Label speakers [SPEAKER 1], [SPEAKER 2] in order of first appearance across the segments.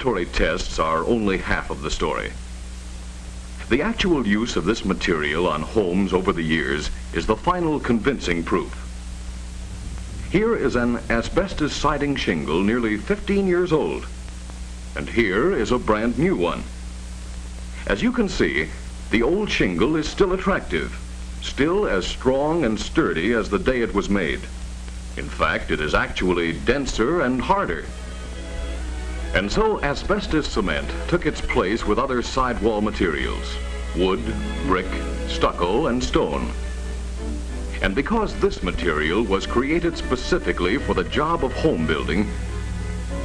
[SPEAKER 1] laboratory tests are only half of the story. The actual use of this material on homes over the years is the final convincing proof. Here is an asbestos siding shingle nearly 15 years old, and here is a brand new one. As you can see, the old shingle is still attractive, still as strong and sturdy as the day it was made. In fact, it is actually denser and harder. And so asbestos cement took its place with other sidewall materials: wood, brick, stucco, and stone. And because this material was created specifically for the job of home building,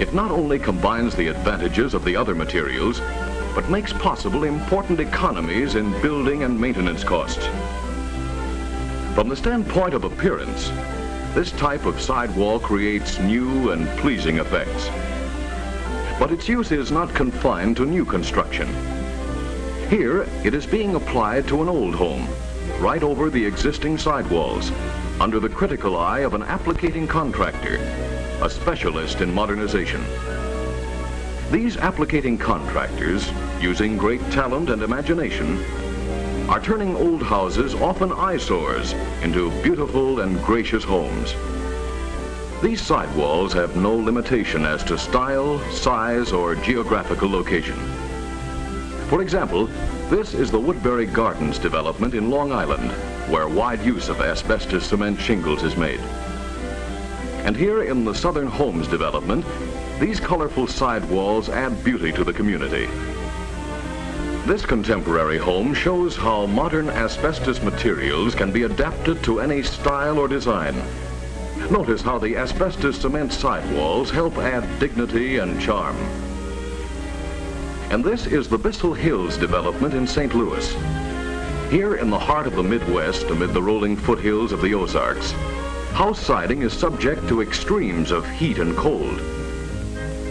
[SPEAKER 1] it not only combines the advantages of the other materials, but makes possible important economies in building and maintenance costs. From the standpoint of appearance, this type of sidewall creates new and pleasing effects. But its use is not confined to new construction. Here, it is being applied to an old home, right over the existing sidewalls, under the critical eye of an applicating contractor, a specialist in modernization. These applicating contractors, using great talent and imagination, are turning old houses, often eyesores, into beautiful and gracious homes. These sidewalls have no limitation as to style, size, or geographical location. For example, this is the Woodbury Gardens development in Long Island, where wide use of asbestos cement shingles is made. And here in the Southern Homes development, these colorful sidewalls add beauty to the community. This contemporary home shows how modern asbestos materials can be adapted to any style or design. Notice how the asbestos cement sidewalls help add dignity and charm. And this is the Bissell Hills development in St. Louis. Here in the heart of the Midwest, amid the rolling foothills of the Ozarks, house siding is subject to extremes of heat and cold.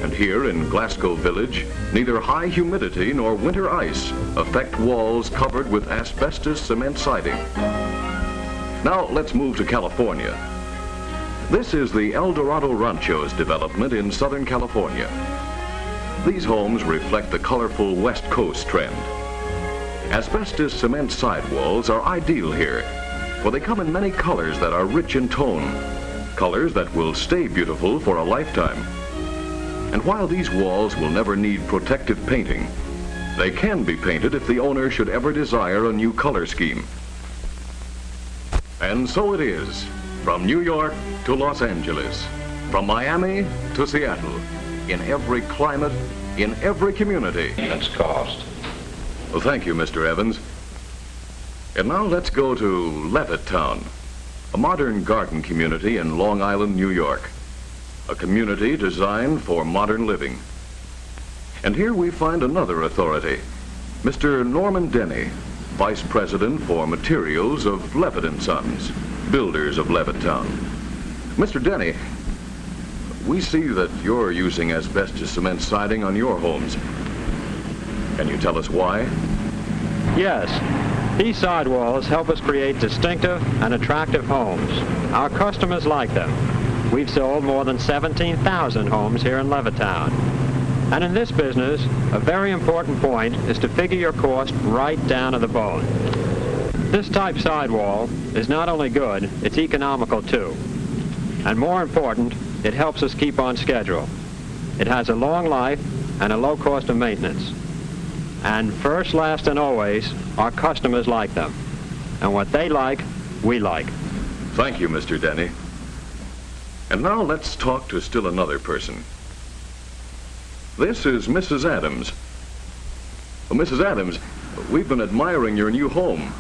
[SPEAKER 1] And here in Glasgow Village, neither high humidity nor winter ice affect walls covered with asbestos cement siding. Now let's move to California. This is the El Dorado Ranchos development in Southern California. These homes reflect the colorful West Coast trend. Asbestos cement sidewalls are ideal here, for they come in many colors that are rich in tone, colors that will stay beautiful for a lifetime. And while these walls will never need protective painting, they can be painted if the owner should ever desire a new color scheme. And so it is. From New York to Los Angeles, from Miami to Seattle, in every climate, in every community.
[SPEAKER 2] That's cost.
[SPEAKER 1] Well, thank you, Mr. Evans. And now let's go to Levittown, a modern garden community in Long Island, New York. A community designed for modern living. And here we find another authority, Mr. Norman Denny, Vice President for Materials of Levitt & Sons, builders of Levittown. Mr. Denny, we see that you're using asbestos cement siding on your homes. Can you tell us why?
[SPEAKER 3] Yes. These sidewalls help us create distinctive and attractive homes. Our customers like them. We've sold more than 17,000 homes here in Levittown. And in this business, a very important point is to figure your cost right down to the bone. This type sidewall is not only good, it's economical too. And more important, it helps us keep on schedule. It has a long life and a low cost of maintenance. And first, last, and always, our customers like them. And what they like, we like.
[SPEAKER 1] Thank you, Mr. Denny. And now let's talk to still another person. This is Mrs. Adams. Well, Mrs. Adams, we've been admiring your new home.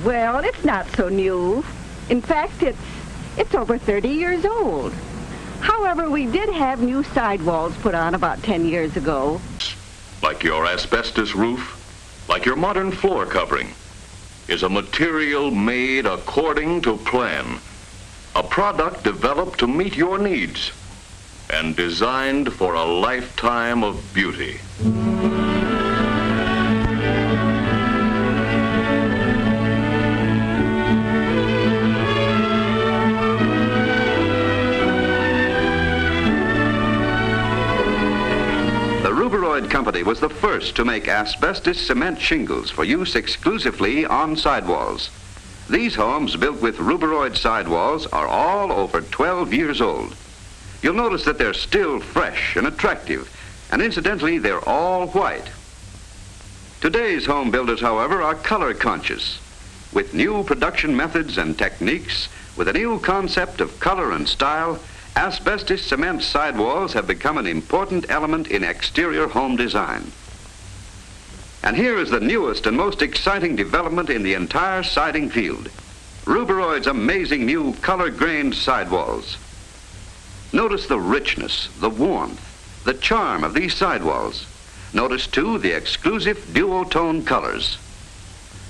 [SPEAKER 4] Well, it's not so new. In fact, it's over 30 years old. However, we did have new sidewalls put on about 10 years ago.
[SPEAKER 1] Like your asbestos roof, like your modern floor covering, is a material made according to plan. A product developed to meet your needs and designed for a lifetime of beauty.
[SPEAKER 2] was the first to make asbestos cement shingles for use exclusively on sidewalls. These homes built with ruberoid sidewalls are all over 12 years old. You'll notice that they're still fresh and attractive, and incidentally, they're all white. Today's home builders, however, are color conscious. With new production methods and techniques, with a new concept of color and style, asbestos cement sidewalls have become an important element in exterior home design. And here is the newest and most exciting development in the entire siding field: Ruberoid's amazing new color-grained sidewalls. Notice the richness, the warmth, the charm of these sidewalls. Notice, too, the exclusive duotone colors.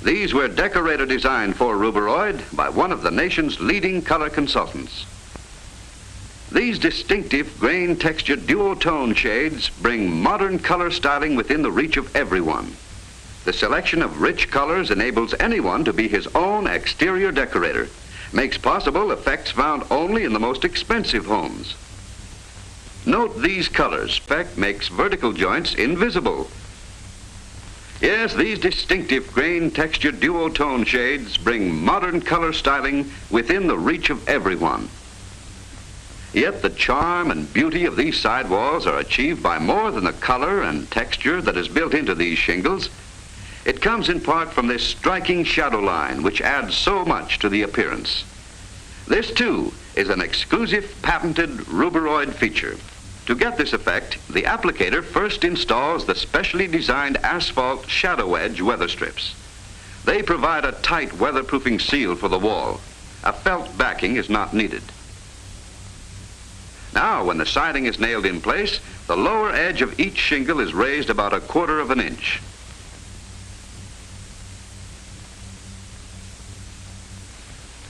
[SPEAKER 2] These were decorator designed for Ruberoid by one of the nation's leading color consultants. These distinctive grain-textured duotone shades bring modern color styling within the reach of everyone. The selection of rich colors enables anyone to be his own exterior decorator, makes possible effects found only in the most expensive homes. Note these colors. Effect makes vertical joints invisible. Yes, these distinctive grain-textured duotone shades bring modern color styling within the reach of everyone. Yet the charm and beauty of these sidewalls are achieved by more than the color and texture that is built into these shingles. It comes in part from this striking shadow line, which adds so much to the appearance. This, too, is an exclusive patented Ruberoid feature. To get this effect, the applicator first installs the specially designed asphalt shadow edge weather strips. They provide a tight weatherproofing seal for the wall. A felt backing is not needed. Now, when the siding is nailed in place, the lower edge of each shingle is raised about 1/4 of an inch.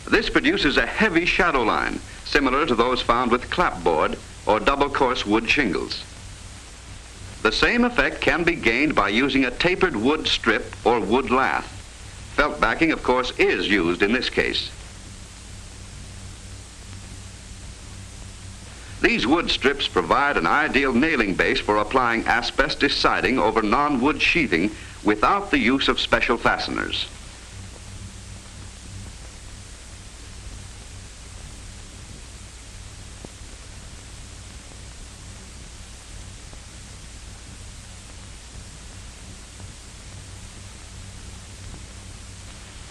[SPEAKER 2] This produces a heavy shadow line, similar to those found with clapboard or double course wood shingles. The same effect can be gained by using a tapered wood strip or wood lath. Felt backing, of course, is used in this case. These wood strips provide an ideal nailing base for applying asbestos siding over non-wood sheathing without the use of special fasteners.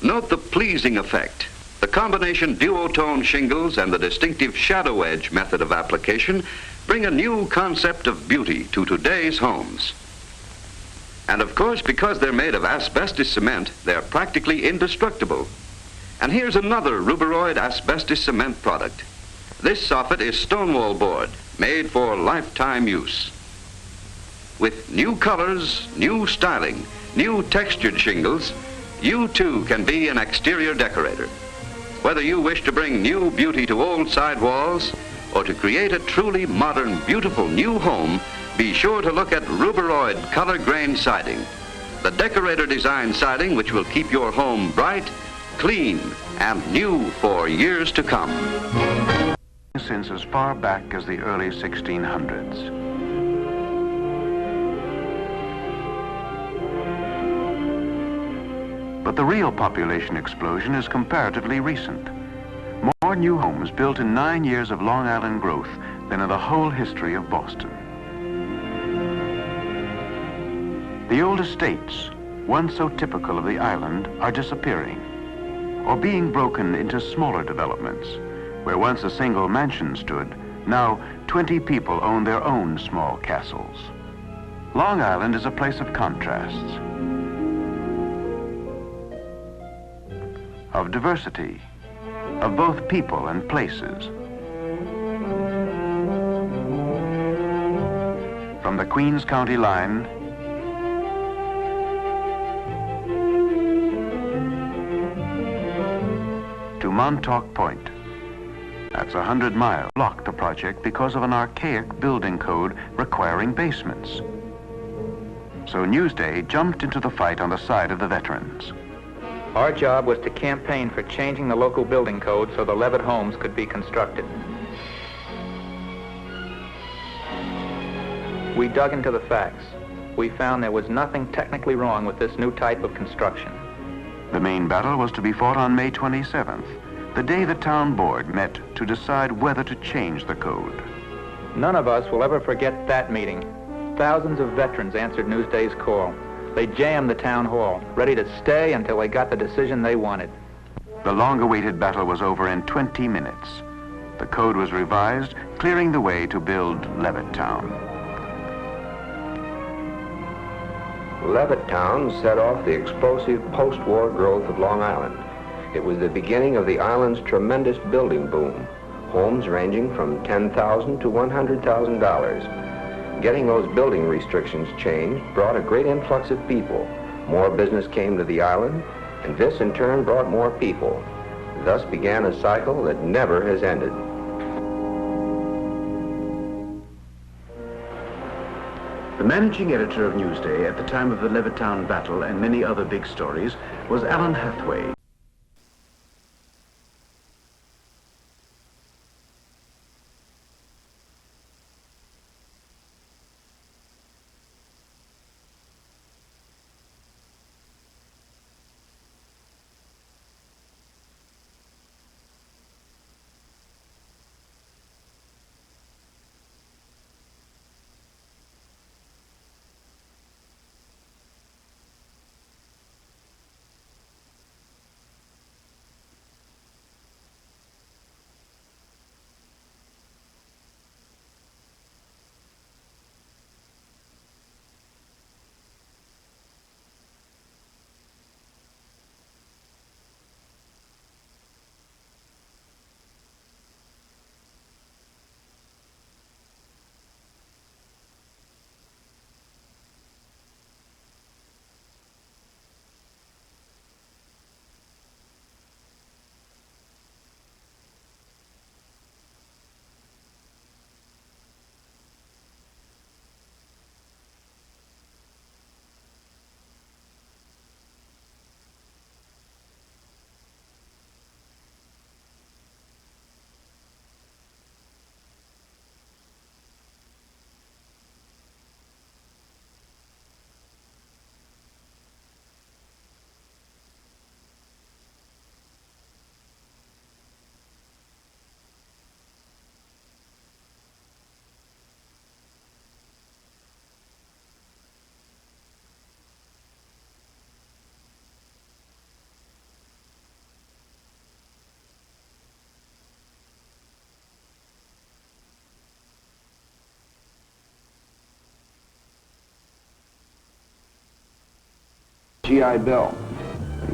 [SPEAKER 2] Note the pleasing effect. The combination duotone shingles and the distinctive shadow edge method of application bring a new concept of beauty to today's homes. And of course, because they're made of asbestos cement, they're practically indestructible. And here's another Ruberoid asbestos cement product. This soffit is stonewall board, made for lifetime use. With new colors, new styling, new textured shingles, you too can be an exterior decorator. Whether you wish to bring new beauty to old sidewalls or to create a truly modern, beautiful new home, be sure to look at Ruberoid color grain siding, the decorator design siding which will keep your home bright, clean, and new for years to come.
[SPEAKER 5] Since as far back as the early 1600s. But the real population explosion is comparatively recent. More new homes built in 9 years of Long Island growth than in the whole history of Boston. The old estates, once so typical of the island, are disappearing, or being broken into smaller developments. Where once a single mansion stood, now 20 people own their own small castles. Long Island is a place of contrasts, of diversity, of both people and places. From the Queens County line to Montauk Point. That's 100 miles. Blocked the project because of an archaic building code requiring basements. So Newsday jumped into the fight on the side of the veterans.
[SPEAKER 6] Our job was to campaign for changing the local building code so the Levitt homes could be constructed. We dug into the facts. we found there was nothing technically wrong with this new type of construction.
[SPEAKER 5] The main battle was to be fought on May 27th, the day the town board met to decide whether to change the code.
[SPEAKER 6] None of us will ever forget that meeting. Thousands of veterans answered Newsday's call. They jammed the town hall, ready to stay until they got the decision they wanted.
[SPEAKER 5] The long-awaited battle was over in 20 minutes. The code was revised, clearing the way to build Levittown.
[SPEAKER 7] Levittown set off the explosive post-war growth of Long Island. It was the beginning of the island's tremendous building boom, homes ranging from $10,000 to $100,000. Getting those building restrictions changed brought a great influx of people. More business came to the island, and this in turn brought more people. Thus began a cycle that never has ended.
[SPEAKER 5] The managing editor of Newsday at the time of the Levittown battle and many other big stories was Alan Hathaway.
[SPEAKER 8] GI Bill.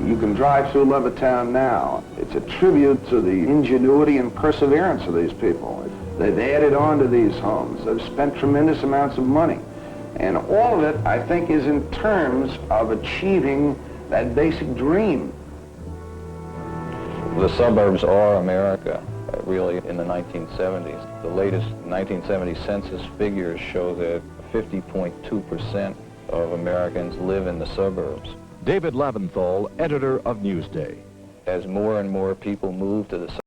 [SPEAKER 8] You can drive through Levittown now. It's a tribute to the ingenuity and perseverance of these people. They've added on to these homes. They've spent tremendous amounts of money. And all of it, I think, is in terms of achieving that basic dream.
[SPEAKER 9] The suburbs are America, really, in the 1970s. The latest 1970 census figures show that 50.2% of Americans live in the suburbs.
[SPEAKER 10] David Leventhal, editor of Newsday.
[SPEAKER 9] As more and more people move to the